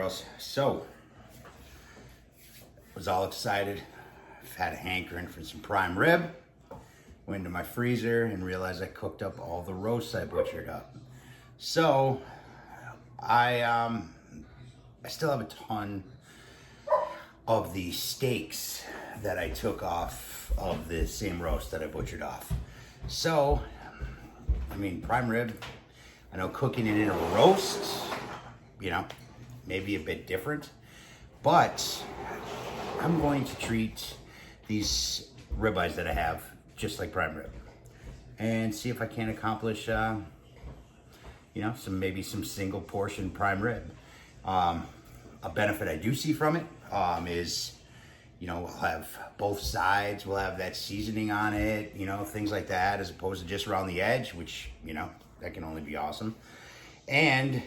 girls. So, was all excited. I've had a hankering for some prime rib. Went into my freezer and realized I cooked up all the roasts I butchered up. So, I still have a ton of the steaks that I took off of the same roast that I butchered off. So, I mean, prime rib, I know cooking it in a roast, you know, maybe a bit different, but I'm going to treat these ribeyes that I have just like prime rib and see if I can accomplish, you know, maybe some single portion prime rib. A benefit I do see from it is, you know, we'll have both sides, we'll have that seasoning on it, you know, things like that, as opposed to just around the edge, which, you know, that can only be awesome. And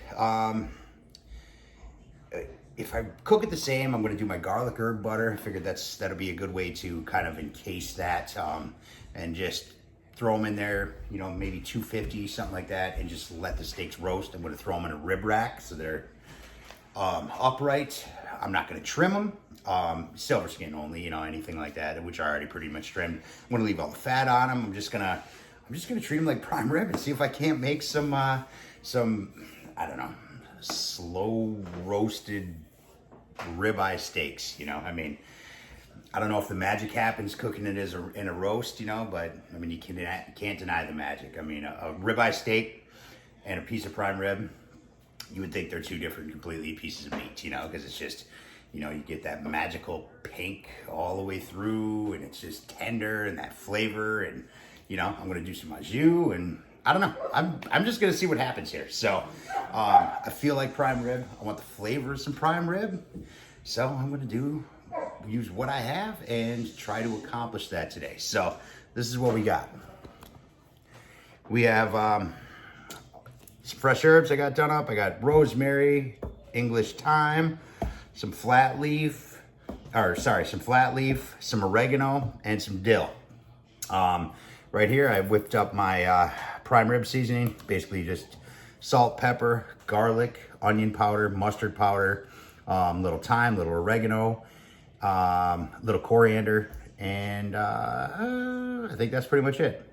if I cook it the same, I'm going to do my garlic herb butter. I figured that'll be a good way to kind of encase that and just throw them in there, you know, maybe 250, something like that, and just let the steaks roast. I'm going to throw them in a rib rack so they're upright. I'm not going to trim them. Silver skin only, you know, anything like that, which are already pretty much trimmed. I'm going to leave all the fat on them. I'm just going to treat them like prime rib and see if I can't make some I don't know, slow roasted ribeye steaks, you know. I mean, I don't know if the magic happens cooking it as in a roast, you know, but I mean, you can't deny the magic. I mean, a ribeye steak and a piece of prime rib, you would think they're two different completely pieces of meat, you know, because it's just, you know, you get that magical pink all the way through, and it's just tender and that flavor. And, you know, I'm going to do some au jus, and I don't know. I'm just going to see what happens here. So I feel like prime rib. I want the flavor of some prime rib. So I'm going to use what I have and try to accomplish that today. So this is what we got. We have some fresh herbs I got done up. I got rosemary, English thyme, some flat leaf, some oregano, and some dill. Right here, I whipped up my prime rib seasoning. Basically just salt, pepper, garlic, onion powder, mustard powder, little thyme, little oregano, little coriander, and I think that's pretty much it.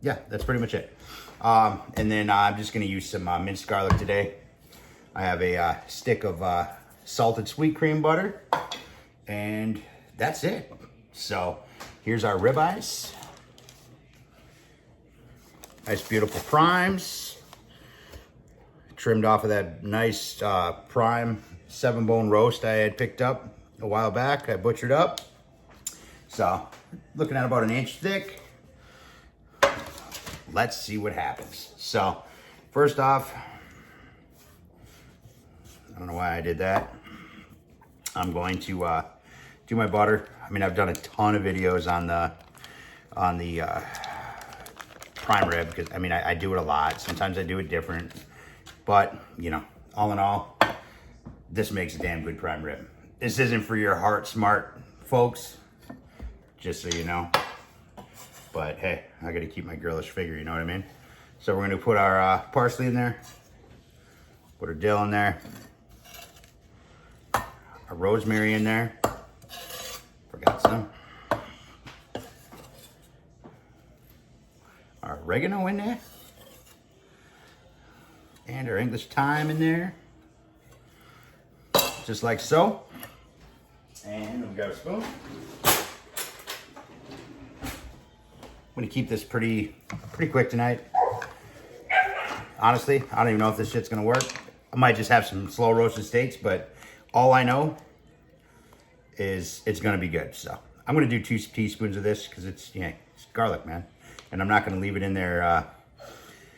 Yeah, that's pretty much it. And then I'm just gonna use some minced garlic today. I have a stick of salted sweet cream butter, and that's it. So here's our ribeyes. Nice, beautiful primes. Trimmed off of that nice prime 7-bone roast I had picked up a while back. I butchered up. So, looking at about an inch thick. Let's see what happens. So, first off, I don't know why I did that. I'm going to do my butter. I mean, I've done a ton of videos on the prime rib, because I mean, I do it a lot. Sometimes I do it different, but you know, all in all, this makes a damn good prime rib. This isn't for your heart smart folks, just so you know, but hey, I gotta keep my girlish figure, you know what I mean? So we're gonna put our parsley in there, put our dill in there, our rosemary in there, forgot some, our oregano in there, and our English thyme in there, just like so. And we've got a spoon. I'm gonna keep this pretty quick tonight. Honestly, I don't even know if this shit's gonna work. I might just have some slow roasted steaks, but all I know is it's gonna be good. So I'm gonna do 2 teaspoons of this because it's garlic, man. And I'm not going to leave it in there.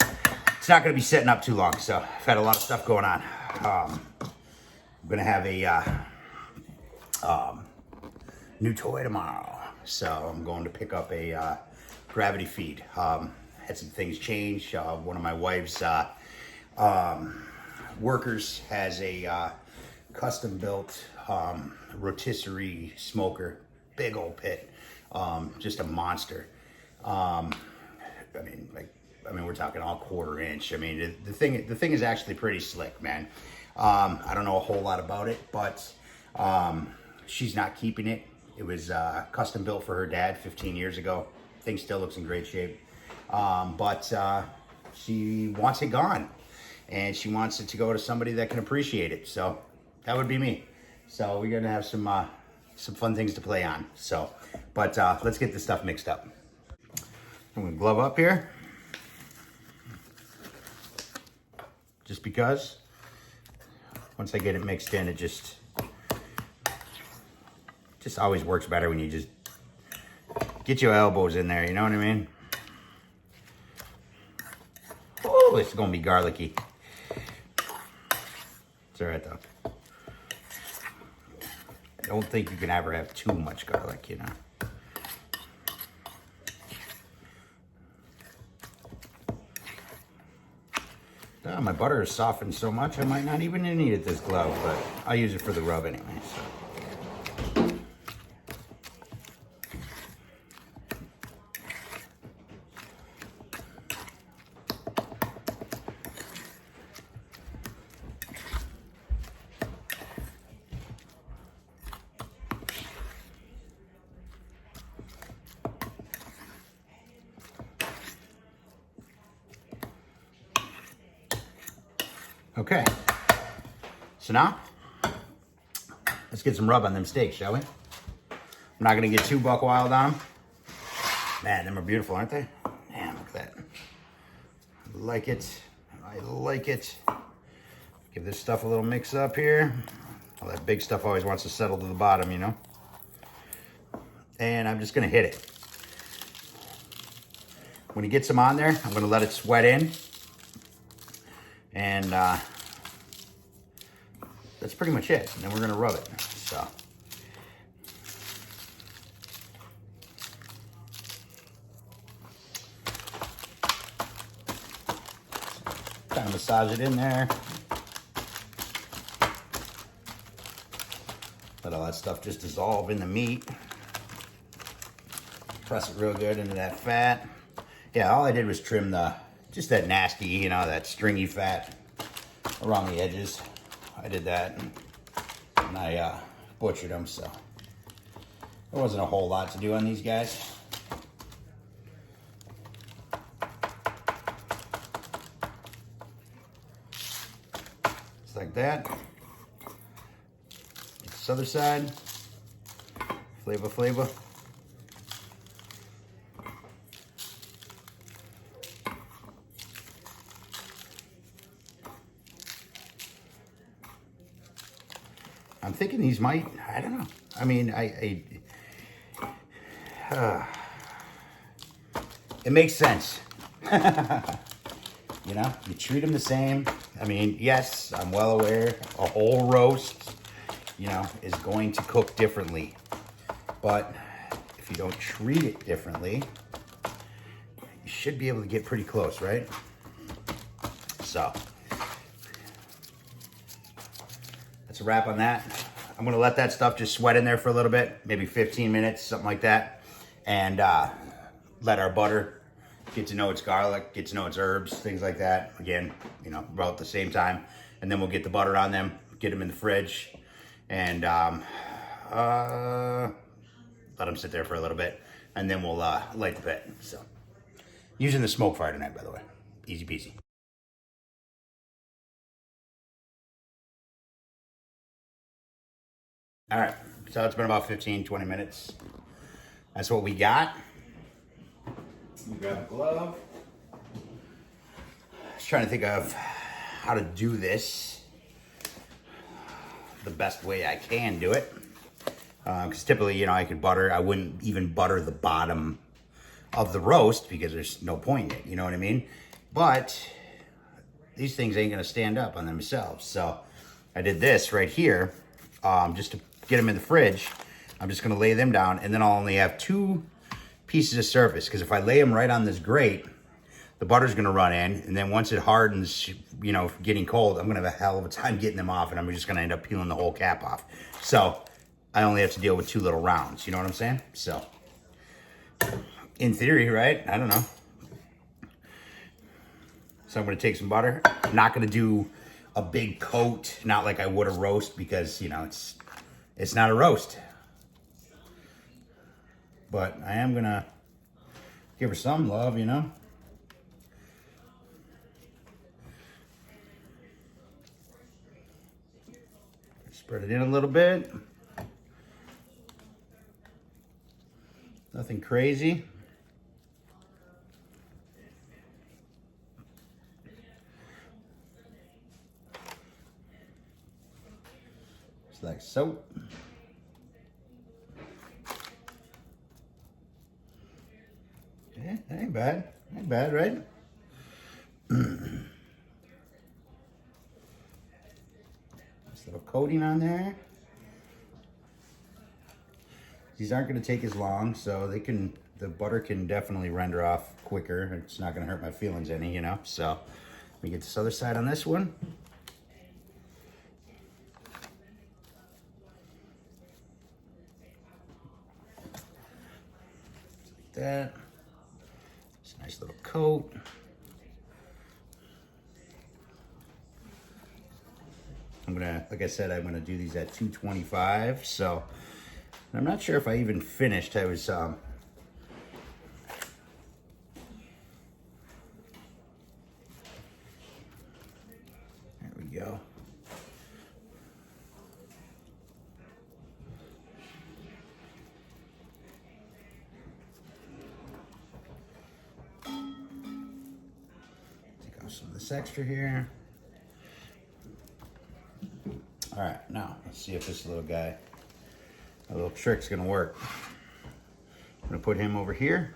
It's not going to be setting up too long. So I've had a lot of stuff going on. I'm going to have a new toy tomorrow. So I'm going to pick up a gravity feed. Had some things change. One of my wife's workers has a custom built rotisserie smoker. Big old pit. Just a monster. I mean, we're talking all 1/4 inch. I mean, the thing is actually pretty slick, man. I don't know a whole lot about it, but she's not keeping it. It was custom built for her dad 15 years ago. Thing still looks in great shape. But she wants it gone. And she wants it to go to somebody that can appreciate it. So that would be me. So we're gonna have some fun things to play on. So, but let's get this stuff mixed up. I'm gonna glove up here. Just because once I get it mixed in, it just always works better when you just get your elbows in there, you know what I mean? Oh, it's gonna be garlicky. It's all right though. I don't think you can ever have too much garlic, you know. Oh, my butter is softened so much I might not even need it this glove, but I'll use it for the rub anyway. So. Okay, so now let's get some rub on them steaks, shall we? I'm not gonna get too buck wild on them. Man, them are beautiful, aren't they? Man, look at that. I like it. I like it. Give this stuff a little mix up here. All that big stuff always wants to settle to the bottom, you know? And I'm just gonna hit it. When it gets them on there, I'm gonna let it sweat in. And that's pretty much it. And then we're gonna rub it, so. Kind of massage it in there. Let all that stuff just dissolve in the meat. Press it real good into that fat. Yeah, all I did was trim just that nasty, you know, that stringy fat around the edges. I did that and I butchered them, so there wasn't a whole lot to do on these guys. Just like that. This other side, flavor. I'm thinking these might, I don't know. I mean, it makes sense. You know, you treat them the same. I mean, yes, I'm well aware a whole roast, you know, is going to cook differently. But if you don't treat it differently, you should be able to get pretty close, right? So. That's a wrap on that. I'm gonna let that stuff just sweat in there for a little bit, maybe 15 minutes, something like that. And let our butter get to know its garlic, get to know its herbs, things like that. Again, you know, about the same time. And then we'll get the butter on them, get them in the fridge, and let them sit there for a little bit. And then we'll light the pit. So, using the SmokeFire tonight, by the way. Easy peasy. All right, so it's been about 15, 20 minutes. That's what we got. We grab a glove. I was trying to think of how to do this the best way I can do it. Because typically, you know, I wouldn't even butter the bottom of the roast because there's no point in it, you know what I mean? But these things ain't gonna stand up on themselves. So I did this right here, just to get them in the fridge. I'm just gonna lay them down, and then I'll only have 2 pieces of surface, because if I lay them right on this grate, the butter's gonna run in, and then once it hardens, you know, getting cold, I'm gonna have a hell of a time getting them off, and I'm just gonna end up peeling the whole cap off. So I only have to deal with 2 little rounds, you know what I'm saying? So, in theory, right? I don't know. So I'm gonna take some butter. I'm not gonna do a big coat, not like I would a roast, because, you know, it's not a roast. But I am gonna give her some love, you know. Spread it in a little bit. Nothing crazy. Just like so. Yeah, that ain't bad. Ain't bad, right? Nice little coating on there. These aren't going to take as long, so the butter can definitely render off quicker. It's not going to hurt my feelings any, you know. So let me get this other side on this one. Like that. It's a nice little coat. I'm gonna, like I said, I'm gonna do these at 225. So I'm not sure if I even finished. I was there we go. Take off some of this extra here. All right, now let's see if this little guy, a little trick's gonna work. I'm gonna put him over here.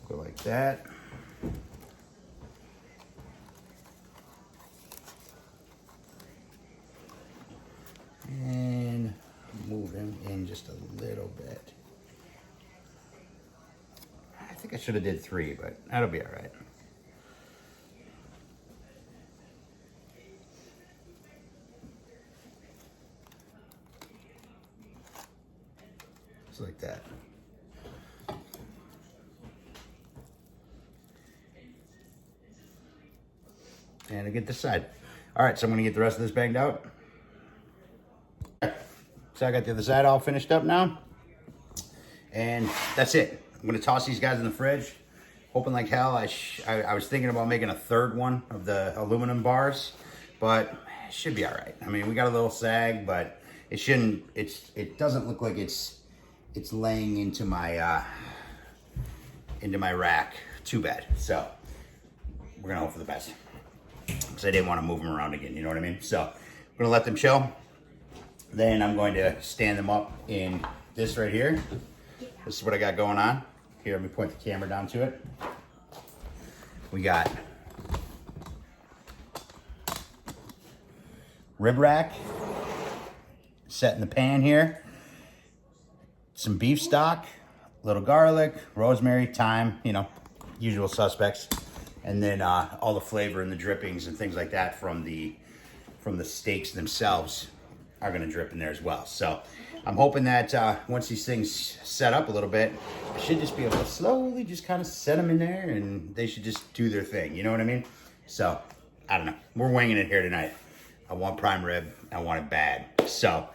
Go like that. And move him in just a little bit. I think I should have did 3, but that'll be all right. Just like that. And I get this side. All right, so I'm gonna get the rest of this banged out. So I got the other side all finished up now. And that's it. I'm gonna toss these guys in the fridge. Hoping like hell. I was thinking about making a third one of the aluminum bars, but it should be all right. I mean, we got a little sag, but it shouldn't. It doesn't look like it's laying into my rack too bad. So we're gonna hope for the best, because I didn't want to move them around again. You know what I mean? So I'm gonna let them chill. Then I'm going to stand them up in this right here. This is what I got going on. Here, let me point the camera down to it. We got rib rack set in the pan here. Some beef stock, little garlic, rosemary, thyme, you know, usual suspects. And then all the flavor and the drippings and things like that from the steaks themselves are gonna drip in there as well. So I'm hoping that once these things set up a little bit, I should just be able to slowly just kind of set them in there, and they should just do their thing. You know what I mean? So I don't know. We're winging it here tonight. I want prime rib. I want it bad. So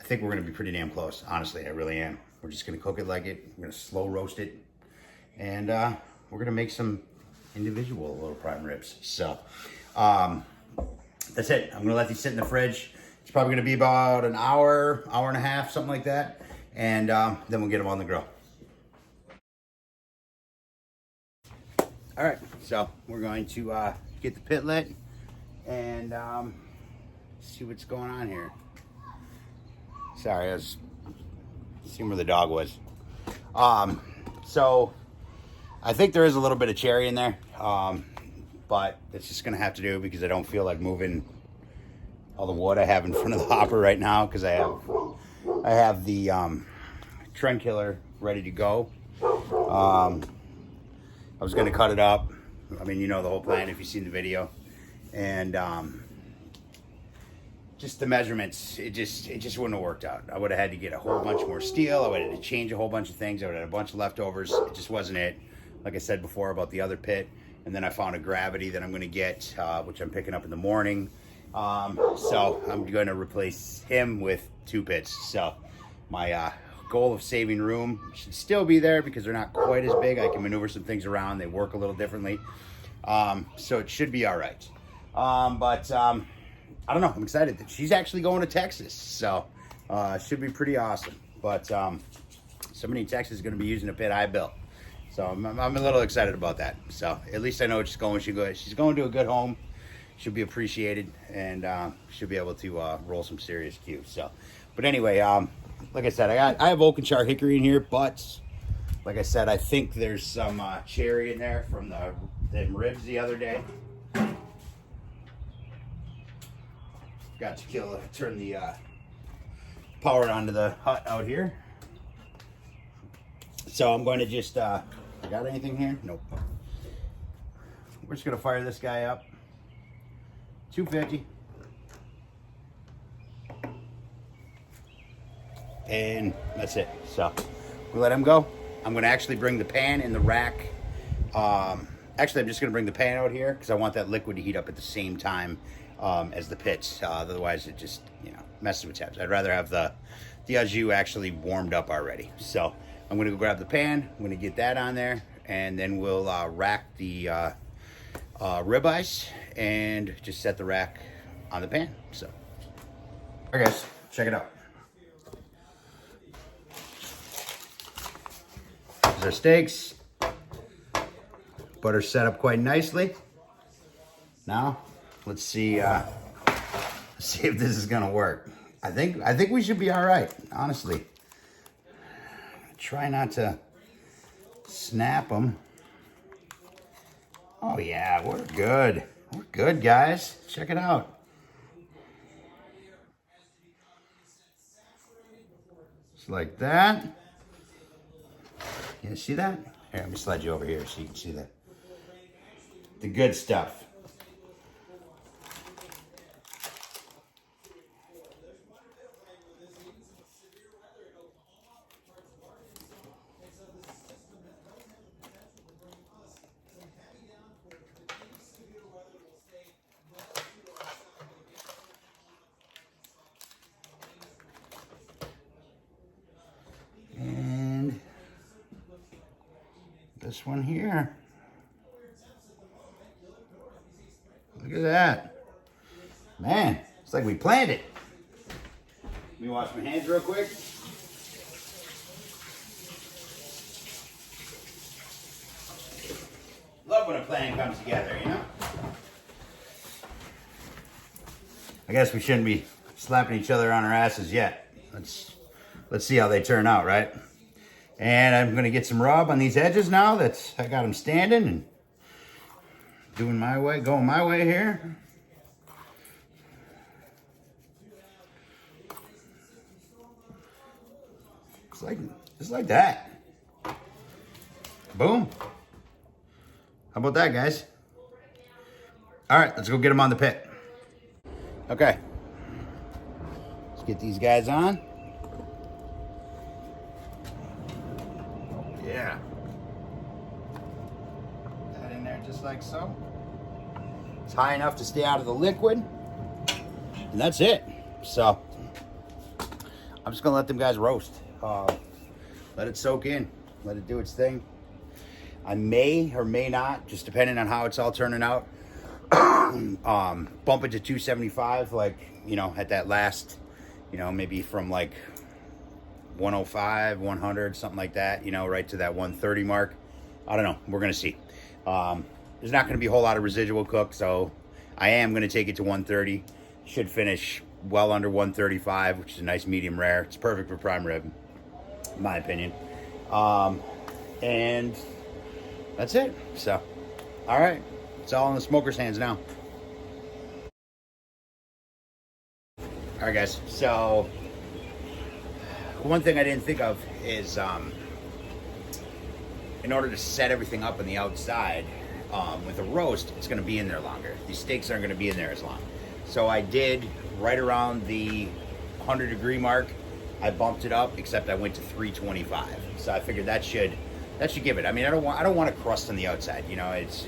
I think we're gonna be pretty damn close. Honestly, I really am. We're just gonna cook it like it. We're gonna slow roast it, and we're gonna make some individual little prime ribs. So that's it. I'm gonna let these sit in the fridge. It's probably gonna be about an hour, hour and a half, something like that. And then we'll get them on the grill. All right, so we're going to get the pit lit and see what's going on here. Sorry, I was seeing where the dog was. So I think there is a little bit of cherry in there, but it's just gonna have to do because I don't feel like moving all the wood I have in front of the hopper right now, because I have the trend killer ready to go. I was gonna cut it up. I mean, you know the whole plan if you've seen the video, and just the measurements, it just wouldn't have worked out. I would have had to get a whole bunch more steel. I would have had to change a whole bunch of things. I would have had a bunch of leftovers. It just wasn't it. like I said before about the other pit. And then I found a gravity that I'm going to get, which I'm picking up in the morning. So I'm going to replace him with 2 pits. So my goal of saving room should still be there because they're not quite as big. I can maneuver some things around. They work a little differently. So it should be all right. But I don't know. I'm excited that she's actually going to Texas. So it should be pretty awesome. But somebody in Texas is going to be using a pit I built. So I'm a little excited about that. So at least I know she's going. She's going to a good home. She'll be appreciated, and she'll be able to roll some serious cues. So, but anyway, like I said, I have Oakenshire hickory in here, but like I said, I think there's some cherry in there from the ribs the other day. Got to turn the power onto the hut out here. So I'm going to just. I got anything here? Nope. We're just gonna fire this guy up. 250. And that's it. So we let him go. I'm gonna actually bring the pan in the rack. Actually, I'm just gonna bring the pan out here because I want that liquid to heat up at the same time as the pits. Otherwise, it just messes with temps. I'd rather have the au jus actually warmed up already. So I'm gonna go grab the pan. I'm gonna get that on there, and then we'll rack the ribeyes and just set the rack on the pan. So, all right, guys, check it out. There's our steaks. Butter set up quite nicely. Now, let's see if this is gonna work. I think we should be all right, honestly. Try not to snap them. Oh yeah, we're good. We're good, guys. Check it out. Just like that. You see that? Here, let me slide you over here so you can see that. The good stuff. This one here. Look at that. Man, it's like we planned it. Let me wash my hands real quick. Love when a plan comes together, you know? I guess we shouldn't be slapping each other on our asses yet. Let's see how they turn out, right? And I'm going to get some rub on these edges now that I got them standing and doing my way, going my way here. Just like that. Boom. How about that, guys? All right, let's go get them on the pit. Okay. Let's get these guys on. Yeah. Put that in there just like so. It's high enough to stay out of the liquid. And that's it. So, I'm just going to let them guys roast. Let it soak in. Let it do its thing. I may or may not, just depending on how it's all turning out, bump it to 275, like, at that last, maybe from like 105, 100, something like that, right to that 130 mark. I don't know. We're going to see. There's not going to be a whole lot of residual cook, so I am going to take it to 130. Should finish well under 135, which is a nice medium rare. It's perfect for prime rib, in my opinion. And that's it. So, all right. It's all in the smoker's hands now. All right, guys. So, one thing I didn't think of is, in order to set everything up on the outside, with a roast, it's going to be in there longer. These steaks aren't going to be in there as long. So I did, right around the 100-degree mark, I bumped it up, except I went to 325. So I figured that should that should give it. I mean, I don't want a crust on the outside. You know, it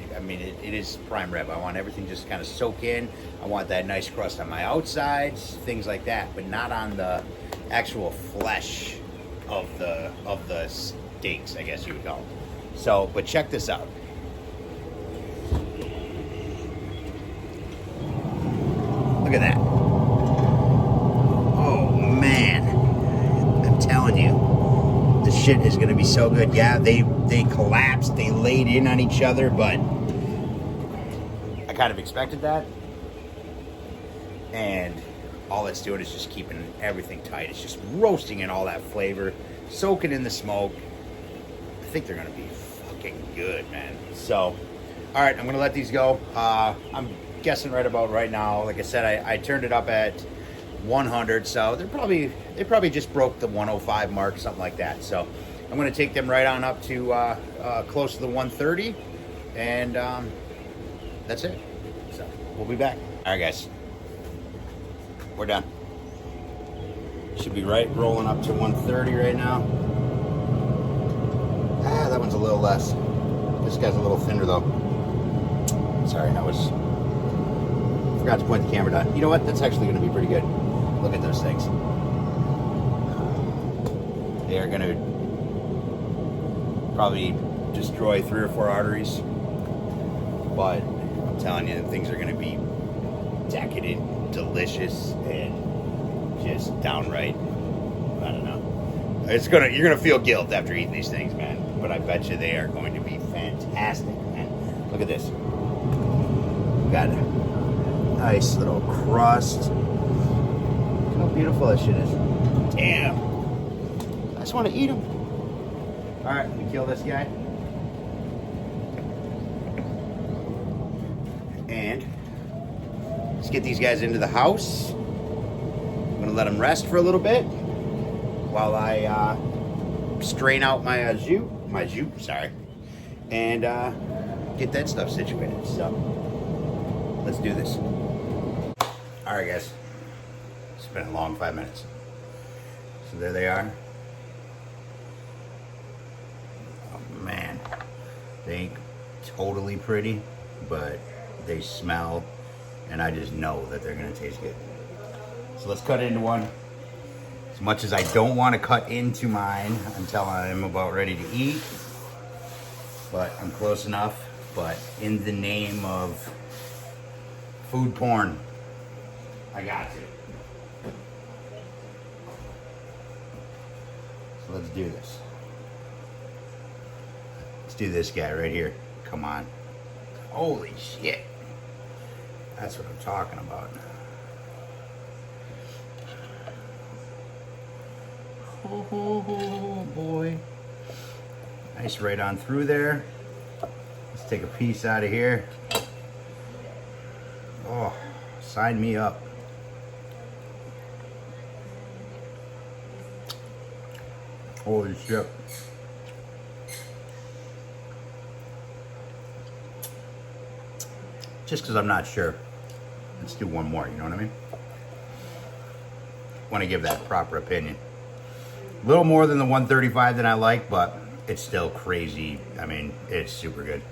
is prime rib. I want everything just kind of soak in. I want that nice crust on my outsides, things like that, but not on the actual flesh of the steaks, I guess you would call them. So, but check this out. Look at that. Oh man, I'm telling you, the shit is gonna be so good. Yeah, they collapsed, they laid in on each other, but I kind of expected that. And all it's doing is just keeping everything tight. It's just roasting in all that flavor, soaking in the smoke. I think they're gonna be fucking good, man. So, all right, I'm gonna let these go. I'm guessing right now. Like I said, I turned it up at 100, so they probably just broke the 105 mark, something like that. So I'm gonna take them right on up to close to the 130, and that's it. So we'll be back. All right, guys, we're done. Should be rolling up to 130 right now. That one's a little less. This guy's a little thinner though. Sorry, forgot to point the camera down. You know what? That's actually going to be pretty good. Look at those things. They are going to probably destroy 3 or 4 arteries. But I'm telling you, things are going to be decadent, delicious, and just downright, I don't know. You're going to feel guilt after eating these things, man. But I bet you they are going to be fantastic, man. Look at this. Got it. Nice little crust. Look how beautiful that shit is. Damn. I just want to eat them. All right, let me kill this guy. And let's get these guys into the house. I'm going to let them rest for a little bit while I strain out my jus, and get that stuff situated. So let's do this. All right, guys. It's been a long 5 minutes. So there they are. Oh man, they ain't totally pretty, but they smell, and I just know that they're gonna taste good. So let's cut into one. As much as I don't want to cut into mine until I'm about ready to eat, but I'm close enough. But in the name of food porn, I got to. So let's do this. Let's do this guy right here. Come on. Holy shit. That's what I'm talking about. Oh boy. Nice right on through there. Let's take a piece out of here. Oh, sign me up. Holy shit. Just because I'm not sure. Let's do one more, you know what I mean? Want to give that proper opinion. A little more than the 135 that I like, but it's still crazy. I mean, it's super good.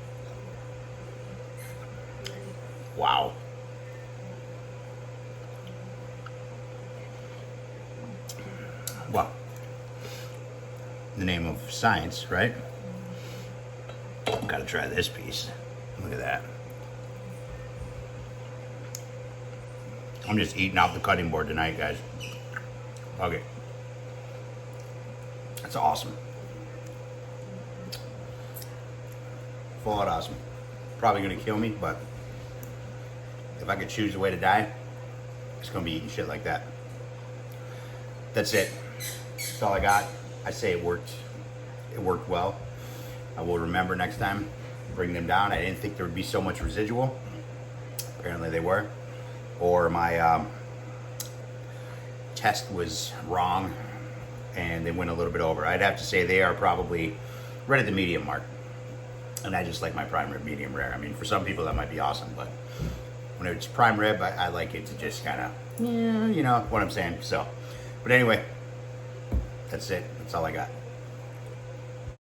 Wow. Well, in the name of science, right? Gotta try this piece. Look at that. I'm just eating off the cutting board tonight, guys. Okay. That's awesome. Full out awesome. Probably gonna kill me, but if I could choose a way to die, it's gonna be eating shit like that. That's it. That's all I got. I say it worked. It worked well. I will remember next time, bring them down. I didn't think there would be so much residual. Apparently they were. Or my test was wrong and they went a little bit over. I'd have to say they are probably right at the medium mark. And I just like my prime rib medium rare. I mean, for some people that might be awesome, but when it's prime rib, I like it to just kind of, yeah, you know what I'm saying. So, but anyway, that's it. That's all I got.